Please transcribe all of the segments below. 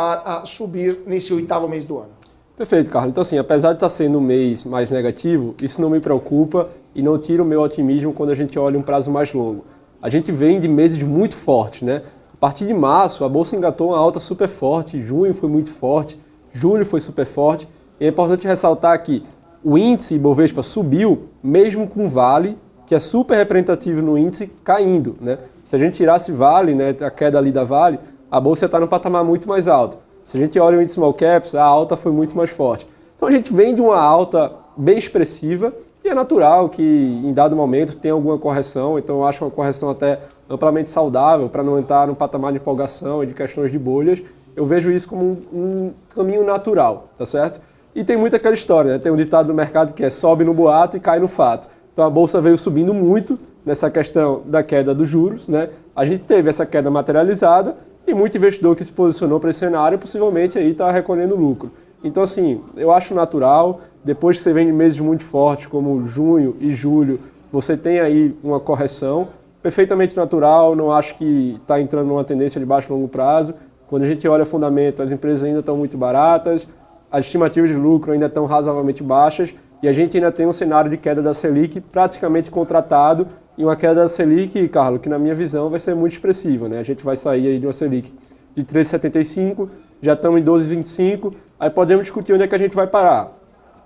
a subir nesse 8º mês do ano. Perfeito, Carlos. Então, assim, apesar de estar sendo um mês mais negativo, isso não me preocupa e não tira o meu otimismo quando a gente olha um prazo mais longo. A gente vem de meses muito fortes, né? A partir de março, a Bolsa engatou uma alta super forte, junho foi muito forte, julho foi super forte. E é importante ressaltar que o índice Ibovespa subiu, mesmo com Vale, que é super representativo no índice, caindo, né? Se a gente tirasse Vale, né, a queda ali da Vale, a Bolsa está num patamar muito mais alto. Se a gente olha o índice Small Caps, a alta foi muito mais forte. Então a gente vem de uma alta bem expressiva e é natural que em dado momento tenha alguma correção, então eu acho uma correção até amplamente saudável para não entrar no patamar de empolgação e de questões de bolhas. Eu vejo isso como um caminho natural, tá certo? E tem muito aquela história, né? Tem um ditado do mercado que é sobe no boato e cai no fato. Então a Bolsa veio subindo muito nessa questão da queda dos juros, né? A gente teve essa queda materializada e muito investidor que se posicionou para esse cenário possivelmente aí está recolhendo lucro. Então, assim, eu acho natural, depois que você vem de meses muito fortes, como junho e julho, você tem aí uma correção, perfeitamente natural, não acho que está entrando numa tendência de baixo e longo prazo. Quando a gente olha o fundamento, as empresas ainda estão muito baratas, as estimativas de lucro ainda estão razoavelmente baixas e a gente ainda tem um cenário de queda da Selic praticamente contratado e uma queda da Selic, Carlos, que na minha visão vai ser muito expressiva, né? A gente vai sair aí de uma Selic de 3,75, já estamos em 12,25, aí podemos discutir onde é que a gente vai parar.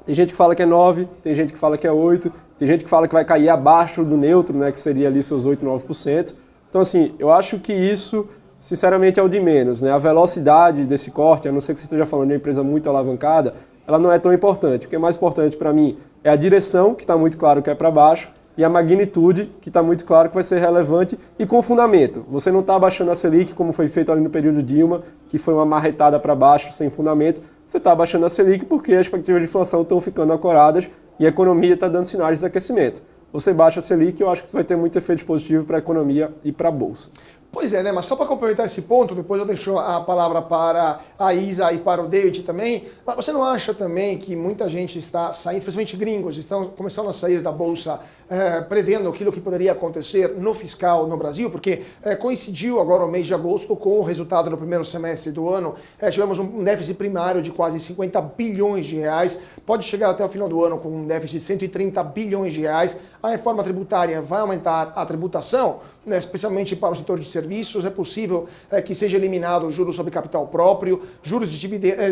Tem gente que fala que é 9, tem gente que fala que é 8, tem gente que fala que vai cair abaixo do neutro, né, que seria ali seus 8, 9%. Então, assim, eu acho que isso, sinceramente, é o de menos, né? A velocidade desse corte, a não ser que você esteja falando de uma empresa muito alavancada, ela não é tão importante. O que é mais importante para mim é a direção, que está muito claro que é para baixo, e a magnitude, que está muito claro que vai ser relevante e com fundamento. Você não está abaixando a Selic, como foi feito ali no período Dilma, que foi uma marretada para baixo, sem fundamento. Você está abaixando a Selic porque as expectativas de inflação estão ficando ancoradas e a economia está dando sinais de aquecimento. Você baixa a Selic, eu acho que isso vai ter muito efeito positivo para a economia e para a Bolsa. Pois é, né? Mas só para complementar esse ponto, depois eu deixo a palavra para a Isa e para o David também. Mas você não acha também que muita gente está saindo, principalmente gringos, estão começando a sair da Bolsa prevendo aquilo que poderia acontecer no fiscal no Brasil? Porque coincidiu agora o mês de agosto com o resultado do primeiro semestre do ano. Tivemos um déficit primário de quase 50 bilhões de reais. Pode chegar até o final do ano com um déficit de 130 bilhões de reais. A reforma tributária vai aumentar a tributação, né, especialmente para o setor de serviços. É possível que seja eliminado o juros sobre capital próprio, juros de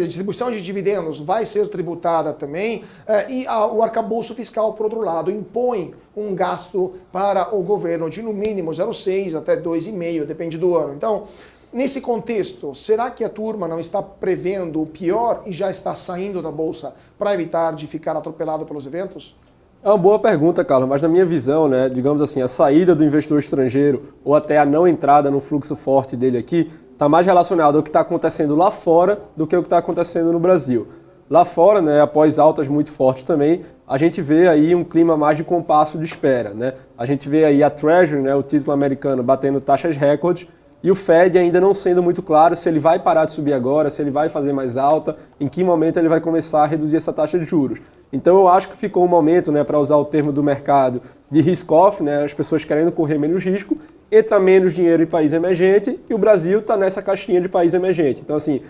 distribuição de dividendos vai ser tributada também, e o arcabouço fiscal, por outro lado, impõe um gasto para o governo de no mínimo 0,6 até 2,5, depende do ano. Então, nesse contexto, será que a turma não está prevendo o pior e já está saindo da Bolsa para evitar de ficar atropelado pelos eventos? É uma boa pergunta, Carlos, mas na minha visão, né, digamos assim, a saída do investidor estrangeiro ou até a não entrada no fluxo forte dele aqui está mais relacionado ao que está acontecendo lá fora do que o que está acontecendo no Brasil. Lá fora, né, após altas muito fortes também, a gente vê aí um clima mais de compasso de espera, né? A gente vê aí a Treasury, né, o título americano, batendo taxas recordes e o Fed ainda não sendo muito claro se ele vai parar de subir agora, se ele vai fazer mais alta, em que momento ele vai começar a reduzir essa taxa de juros. Então eu acho que ficou um momento, né, para usar o termo do mercado, de risk-off, né, as pessoas querendo correr menos risco, entra menos dinheiro em país emergente e o Brasil está nessa caixinha de país emergente. Então, assim,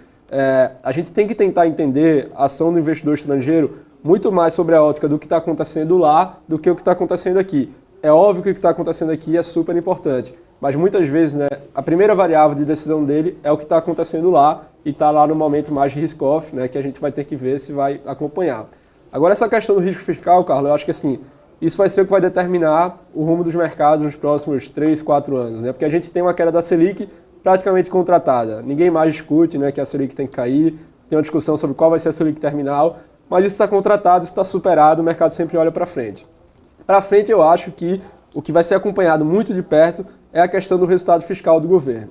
a gente tem que tentar entender a ação do investidor estrangeiro muito mais sobre a ótica do que está acontecendo lá do que o que está acontecendo aqui. É óbvio que o que está acontecendo aqui é super importante, mas muitas vezes, né, a primeira variável de decisão dele é o que está acontecendo lá e está lá no momento mais de risk-off, né, que a gente vai ter que ver se vai acompanhar. Agora, essa questão do risco fiscal, Carlos, eu acho que assim, isso vai ser o que vai determinar o rumo dos mercados nos próximos 3, 4 anos, né? Porque a gente tem uma queda da Selic praticamente contratada. Ninguém mais discute, né, que a Selic tem que cair, tem uma discussão sobre qual vai ser a Selic terminal, mas isso está contratado, isso está superado, o mercado sempre olha para frente. Para frente, eu acho que o que vai ser acompanhado muito de perto é a questão do resultado fiscal do governo.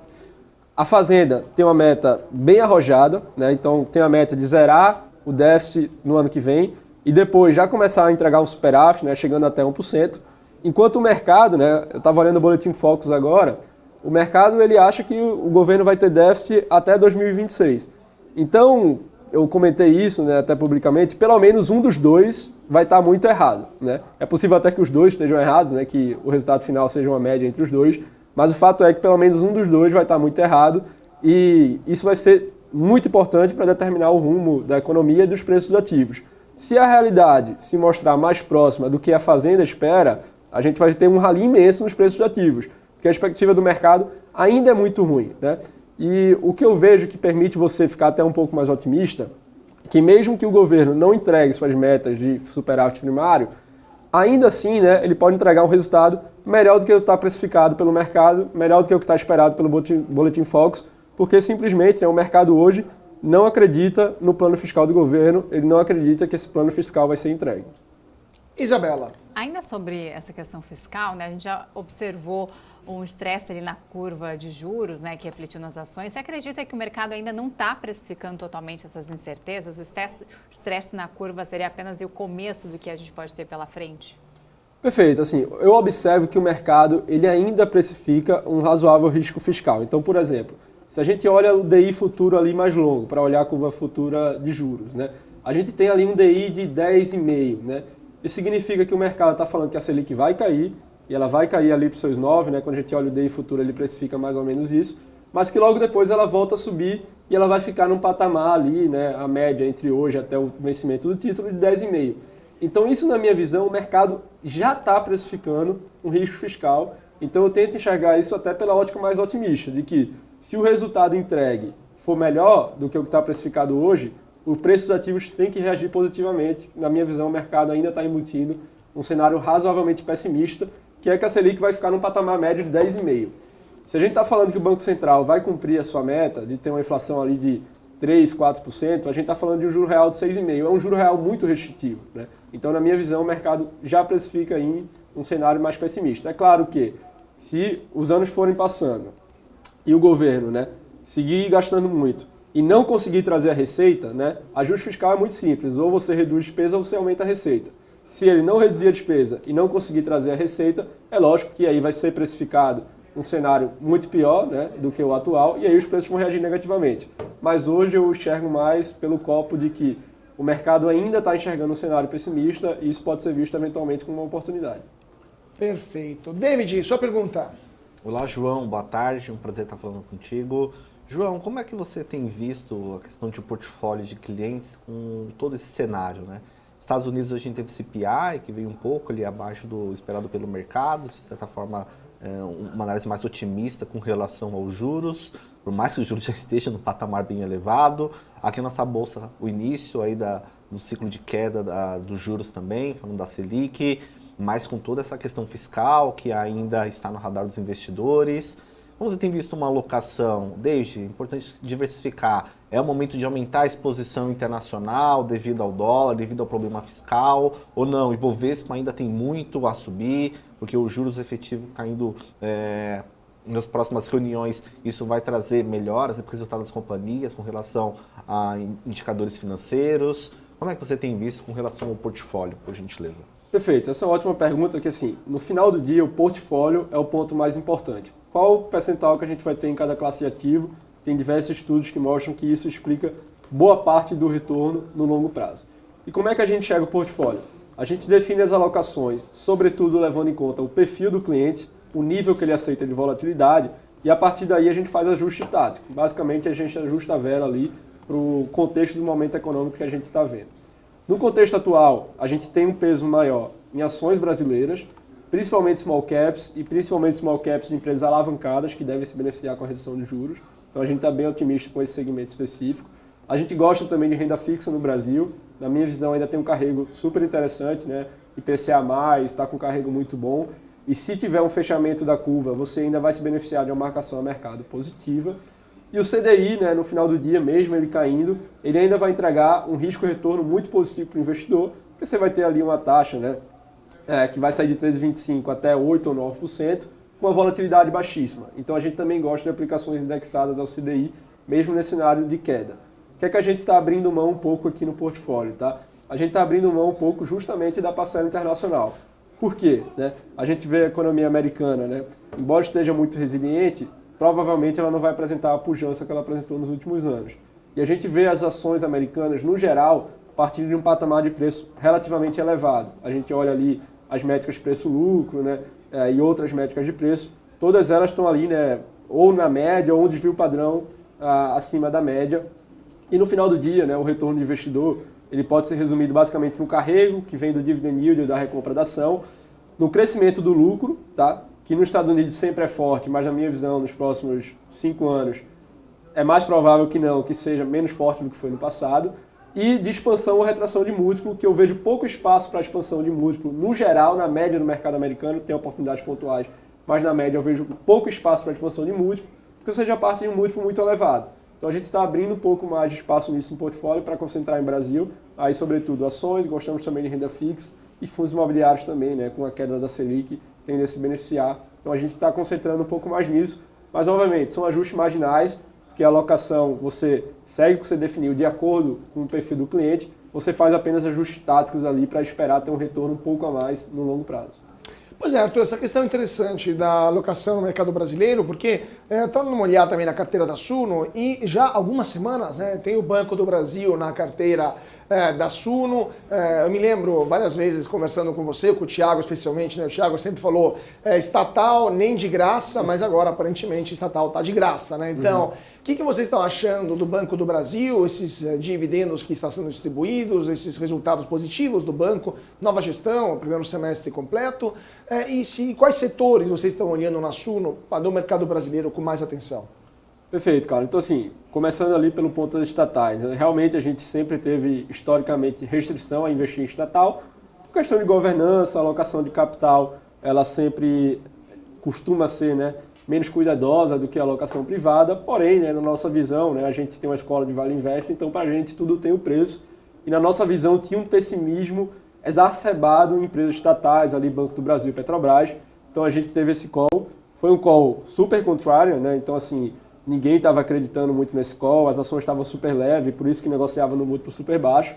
A Fazenda tem uma meta bem arrojada, né? Então tem a meta de zerar o déficit no ano que vem, e depois já começar a entregar um superávit, né, chegando até 1%, enquanto o mercado, né, eu estava olhando o Boletim Focus agora, o mercado ele acha que o governo vai ter déficit até 2026. Então, eu comentei isso, né, até publicamente, pelo menos um dos dois vai estar muito errado, né? É possível até que os dois estejam errados, né, que o resultado final seja uma média entre os dois, mas o fato é que pelo menos um dos dois vai estar muito errado e isso vai ser muito importante para determinar o rumo da economia e dos preços dos ativos. Se a realidade se mostrar mais próxima do que a Fazenda espera, a gente vai ter um rally imenso nos preços dos ativos, porque a expectativa do mercado ainda é muito ruim, né? E o que eu vejo que permite você ficar até um pouco mais otimista, que mesmo que o governo não entregue suas metas de superávit primário, ainda assim, né, ele pode entregar um resultado melhor do que o que está precificado pelo mercado, melhor do que o que está esperado pelo Boletim Focus, porque simplesmente o mercado hoje não acredita no plano fiscal do governo, ele não acredita que esse plano fiscal vai ser entregue. Isabela. Ainda sobre essa questão fiscal, né, a gente já observou um estresse ali na curva de juros, né, que refletiu nas ações. Você acredita que o mercado ainda não está precificando totalmente essas incertezas? O estresse na curva seria apenas o começo do que a gente pode ter pela frente? Perfeito. Assim, eu observo que o mercado ele ainda precifica um razoável risco fiscal. Então, por exemplo, se a gente olha o DI futuro ali mais longo, para olhar a curva futura de juros, né, a gente tem ali um DI de 10,5, né? Isso significa que o mercado está falando que a Selic vai cair, e ela vai cair ali para os seus 9, né? Quando a gente olha o DI futuro, ele precifica mais ou menos isso, mas que logo depois ela volta a subir e ela vai ficar num patamar ali, né? A média entre hoje até o vencimento do título de 10,5. Então isso, na minha visão, o mercado já está precificando um risco fiscal, então eu tento enxergar isso até pela ótica mais otimista, de que se o resultado entregue for melhor do que o que está precificado hoje, o preço dos ativos tem que reagir positivamente. Na minha visão, o mercado ainda está embutindo um cenário razoavelmente pessimista, que é que a Selic vai ficar num patamar médio de 10,5. Se a gente está falando que o Banco Central vai cumprir a sua meta de ter uma inflação ali de 3, 4%, a gente está falando de um juro real de 6,5%. É um juro real muito restritivo, né? Então, na minha visão, o mercado já precifica em um cenário mais pessimista. É claro que, se os anos forem passando e o governo, né, seguir gastando muito e não conseguir trazer a receita, né, ajuste fiscal é muito simples. Ou você reduz despesa ou você aumenta a receita. Se ele não reduzir a despesa e não conseguir trazer a receita, é lógico que aí vai ser precificado um cenário muito pior, né, do que o atual, e aí os preços vão reagir negativamente. Mas hoje eu enxergo mais pelo copo de que o mercado ainda está enxergando um cenário pessimista e isso pode ser visto eventualmente como uma oportunidade. Perfeito. David, sua pergunta. Olá, João. Boa tarde. Um prazer estar falando contigo. João, como é que você tem visto a questão de portfólio de clientes com todo esse cenário, né? Estados Unidos a gente teve CPI, que veio um pouco ali abaixo do esperado pelo mercado, de certa forma uma análise mais otimista com relação aos juros, por mais que o juros já esteja no patamar bem elevado. Aqui na nossa bolsa, o início aí do ciclo de queda dos juros também, falando da Selic, mas com toda essa questão fiscal que ainda está no radar dos investidores. Como você tem visto uma alocação, desde, importante diversificar, é o momento de aumentar a exposição internacional devido ao dólar, devido ao problema fiscal, ou não? O Ibovespa ainda tem muito a subir, porque os juros efetivos caindo nas próximas reuniões, isso vai trazer melhoras para os resultados das companhias com relação a indicadores financeiros. Como é que você tem visto com relação ao portfólio, por gentileza? Perfeito, essa é uma ótima pergunta, que assim, no final do dia o portfólio é o ponto mais importante. Qual o percentual que a gente vai ter em cada classe de ativo? Tem diversos estudos que mostram que isso explica boa parte do retorno no longo prazo. E como é que a gente chega o portfólio? A gente define as alocações, sobretudo levando em conta o perfil do cliente, o nível que ele aceita de volatilidade, e a partir daí a gente faz ajuste tático. Basicamente a gente ajusta a vela ali para o contexto do momento econômico que a gente está vendo. No contexto atual, a gente tem um peso maior em ações brasileiras, principalmente small caps e principalmente small caps de empresas alavancadas que devem se beneficiar com a redução de juros. Então a gente está bem otimista com esse segmento específico. A gente gosta também de renda fixa no Brasil. Na minha visão ainda tem um carrego super interessante, né? IPCA+, está com um carrego muito bom. E se tiver um fechamento da curva, você ainda vai se beneficiar de uma marcação a mercado positiva. E o CDI, né, no final do dia, mesmo ele caindo, ele ainda vai entregar um risco-retorno muito positivo para o investidor, porque você vai ter ali uma taxa, né, que vai sair de 3,25% até 8% ou 9%, com uma volatilidade baixíssima. Então a gente também gosta de aplicações indexadas ao CDI, mesmo nesse cenário de queda. O que é que a gente está abrindo mão um pouco aqui no portfólio? Tá? A gente está abrindo mão um pouco justamente da parcela internacional. Por quê? Né? A gente vê a economia americana, né, embora esteja muito resiliente, provavelmente ela não vai apresentar a pujança que ela apresentou nos últimos anos. E a gente vê as ações americanas, no geral, a partir de um patamar de preço relativamente elevado. A gente olha ali as métricas de preço-lucro, né, e outras métricas de preço, todas elas estão ali, né, ou na média, ou um desvio padrão acima da média. E no final do dia, né, o retorno do investidor ele pode ser resumido basicamente no carrego, que vem do dividend yield da recompra da ação, no crescimento do lucro, tá? Que nos Estados Unidos sempre é forte, mas na minha visão, nos próximos 5 anos, é mais provável que não, que seja menos forte do que foi no passado, e de expansão ou retração de múltiplo, que eu vejo pouco espaço para expansão de múltiplo. No geral, na média do mercado americano, tem oportunidades pontuais, mas na média eu vejo pouco espaço para expansão de múltiplo, porque você já parte de um múltiplo muito elevado. Então a gente está abrindo um pouco mais de espaço nisso no portfólio para concentrar em Brasil, aí sobretudo ações, gostamos também de renda fixa e fundos imobiliários também, né, com a queda da Selic, tende a se beneficiar. Então a gente está concentrando um pouco mais nisso, mas obviamente são ajustes marginais, porque a alocação você segue o que você definiu de acordo com o perfil do cliente, você faz apenas ajustes táticos ali para esperar ter um retorno um pouco a mais no longo prazo. Pois é, Arthur, essa questão é interessante da alocação no mercado brasileiro, porque estou dando uma olhada também na carteira da Suno e já há algumas semanas, né, tem o Banco do Brasil na carteira da Suno. Eu me lembro várias vezes conversando com você, com o Thiago especialmente, né? O Thiago sempre falou estatal nem de graça, mas agora aparentemente estatal está de graça, né? Então, o que vocês estão achando do Banco do Brasil, esses dividendos que estão sendo distribuídos, esses resultados positivos do banco, nova gestão, primeiro semestre completo, quais setores vocês estão olhando na Suno do mercado brasileiro com mais atenção? Perfeito, cara. Então, assim, começando ali pelo ponto das estatais, realmente a gente sempre teve, historicamente, restrição a investir em estatal. Por questão de governança, alocação de capital, ela sempre costuma ser, né, menos cuidadosa do que a alocação privada. Porém, né, na nossa visão, né, a gente tem uma escola de Vale Invest, então para a gente tudo tem o preço. E na nossa visão tinha um pessimismo exacerbado em empresas estatais, ali Banco do Brasil e Petrobras. Então a gente teve esse call. Foi um call super contrarian, né? Então, assim, ninguém estava acreditando muito nesse call, as ações estavam super leves, por isso que negociava no múltiplo super baixo.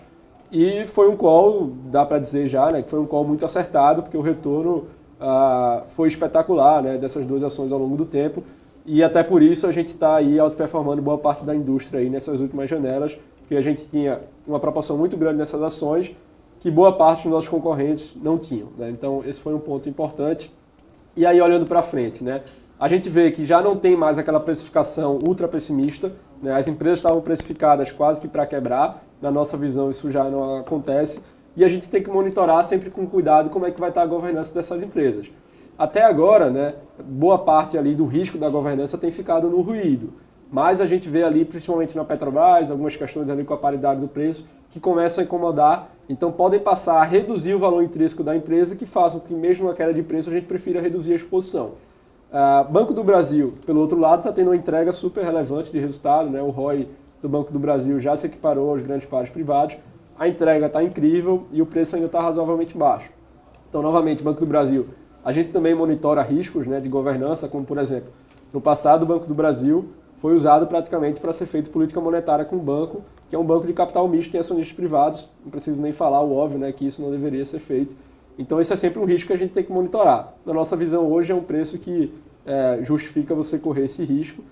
E foi um call, dá para dizer já, né, que foi um call muito acertado, porque o retorno foi espetacular, né, dessas duas ações ao longo do tempo. E até por isso a gente está aí outperformando boa parte da indústria aí nessas últimas janelas, porque a gente tinha uma proporção muito grande nessas ações que boa parte dos nossos concorrentes não tinham, né? Então esse foi um ponto importante. E aí olhando para frente, né, a gente vê que já não tem mais aquela precificação ultra pessimista, né? As empresas estavam precificadas quase que para quebrar, na nossa visão isso já não acontece, e a gente tem que monitorar sempre com cuidado como é que vai estar a governança dessas empresas. Até agora, né, boa parte ali do risco da governança tem ficado no ruído, mas a gente vê ali, principalmente na Petrobras, algumas questões ali com a paridade do preço, que começam a incomodar, então podem passar a reduzir o valor intrínseco da empresa, que façam que mesmo na queda de preço a gente prefira reduzir a exposição. Banco do Brasil, pelo outro lado, está tendo uma entrega super relevante de resultado, né? O ROI do Banco do Brasil já se equiparou aos grandes pares privados, a entrega está incrível e o preço ainda está razoavelmente baixo. Então, novamente, Banco do Brasil, a gente também monitora riscos, né, de governança, como por exemplo, no passado o Banco do Brasil foi usado praticamente para ser feito política monetária com o banco, que é um banco de capital misto, tem acionistas privados, não preciso nem falar o óbvio, né, que isso não deveria ser feito. Então esse é sempre um risco que a gente tem que monitorar. Na nossa visão hoje é um preço que justifica você correr esse risco,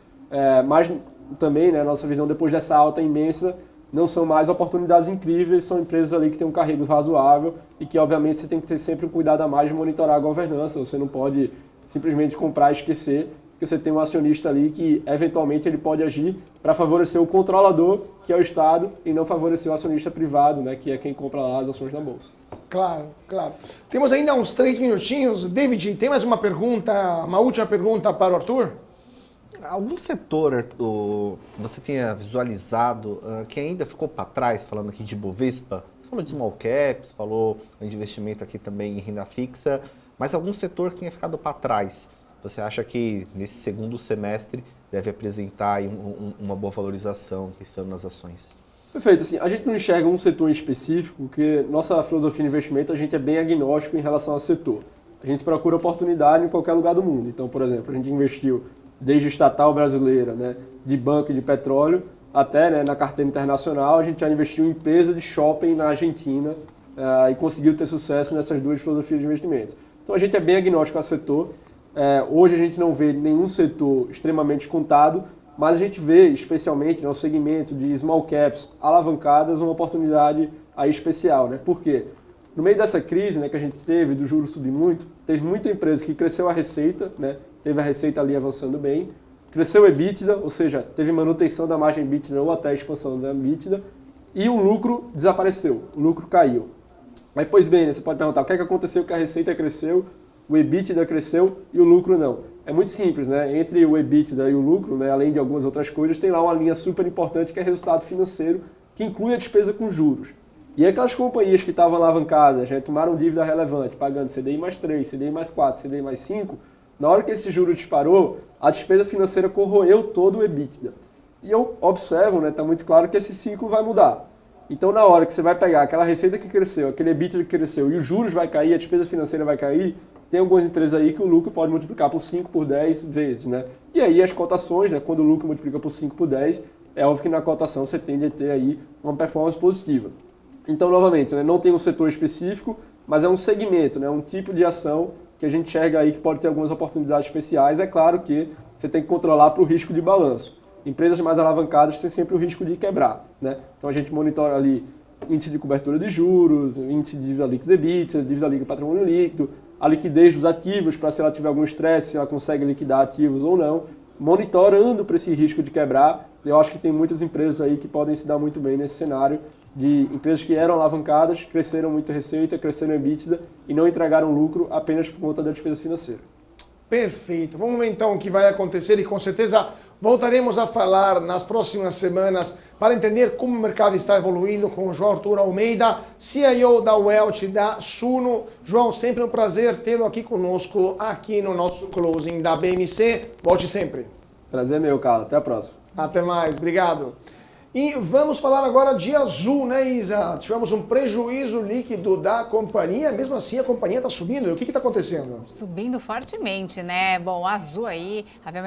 mas também, né, nossa visão depois dessa alta imensa, não são mais oportunidades incríveis, são empresas ali que têm um carrego razoável e que obviamente você tem que ter sempre um cuidado a mais de monitorar a governança, você não pode simplesmente comprar e esquecer, porque você tem um acionista ali que eventualmente ele pode agir para favorecer o controlador, que é o Estado, e não favorecer o acionista privado, né, que é quem compra lá as ações na Bolsa. Claro, claro. Temos ainda uns 3 minutinhos. David, tem mais uma pergunta, uma última pergunta para o Arthur? Algum setor, Arthur, você tenha visualizado que ainda ficou para trás, falando aqui de Bovespa? Você falou de small caps, falou de investimento aqui também em renda fixa, mas algum setor que tenha ficado para trás? Você acha que nesse segundo semestre deve apresentar aí uma boa valorização pensando nas ações? Perfeito. Assim, a gente não enxerga um setor em específico, porque nossa filosofia de investimento, a gente é bem agnóstico em relação ao setor. A gente procura oportunidade em qualquer lugar do mundo. Então, por exemplo, a gente investiu desde estatal brasileira, né, de banco e de petróleo, até, né, na carteira internacional, a gente já investiu em empresa de shopping na Argentina e conseguiu ter sucesso nessas duas filosofias de investimento. Então, a gente é bem agnóstico ao setor. Hoje a gente não vê nenhum setor extremamente descontado, mas a gente vê, especialmente no segmento de small caps alavancadas, uma oportunidade aí especial, né? Por quê? No meio dessa crise, né, que a gente teve, do juros subir muito, teve muita empresa que cresceu a receita, né? Teve a receita ali avançando bem, cresceu o EBITDA, ou seja, teve manutenção da margem EBITDA ou até expansão da EBITDA, e o lucro desapareceu, o lucro caiu. Aí, pois bem, né, você pode perguntar o que é que aconteceu que a receita cresceu, o EBITDA cresceu e o lucro não. É muito simples, né? Entre o EBITDA e o lucro, né, além de algumas outras coisas, tem lá uma linha super importante que é resultado financeiro, que inclui a despesa com juros. E aquelas companhias que estavam alavancadas, né, tomaram dívida relevante, pagando CDI mais 3, CDI mais 4, CDI mais 5, na hora que esse juro disparou, a despesa financeira corroeu todo o EBITDA. E eu observo, né, está muito claro que esse ciclo vai mudar. Então, na hora que você vai pegar aquela receita que cresceu, aquele EBITDA que cresceu e os juros vai cair, a despesa financeira vai cair, tem algumas empresas aí que o lucro pode multiplicar por 5, por 10 vezes, né? E aí as cotações, né, quando o lucro multiplica por 5, por 10, é óbvio que na cotação você tende a ter aí uma performance positiva. Então, novamente, né, não tem um setor específico, mas é um segmento, né, um tipo de ação que a gente enxerga aí que pode ter algumas oportunidades especiais. É claro que você tem que controlar para o risco de balanço. Empresas mais alavancadas têm sempre o risco de quebrar, né? Então a gente monitora ali índice de cobertura de juros, índice de dívida líquida EBITDA, dívida líquida patrimônio líquido, a liquidez dos ativos para se ela tiver algum estresse, se ela consegue liquidar ativos ou não, monitorando para esse risco de quebrar. Eu acho que tem muitas empresas aí que podem se dar muito bem nesse cenário de empresas que eram alavancadas, cresceram muito receita, cresceram EBITDA e não entregaram lucro apenas por conta da despesa financeira. Perfeito. Vamos ver então o que vai acontecer e com certeza voltaremos a falar nas próximas semanas para entender como o mercado está evoluindo com o João Arthur Almeida, CIO da Welt, da Suno. João, sempre um prazer tê-lo aqui conosco, aqui no nosso closing da BMC. Volte sempre. Prazer é meu, Carlos. Até a próxima. Até mais. Obrigado. E vamos falar agora de Azul, né, Isa? Tivemos um prejuízo líquido da companhia, mesmo assim a companhia está subindo. E o que está acontecendo? Subindo fortemente, né? Bom, a Azul aí havia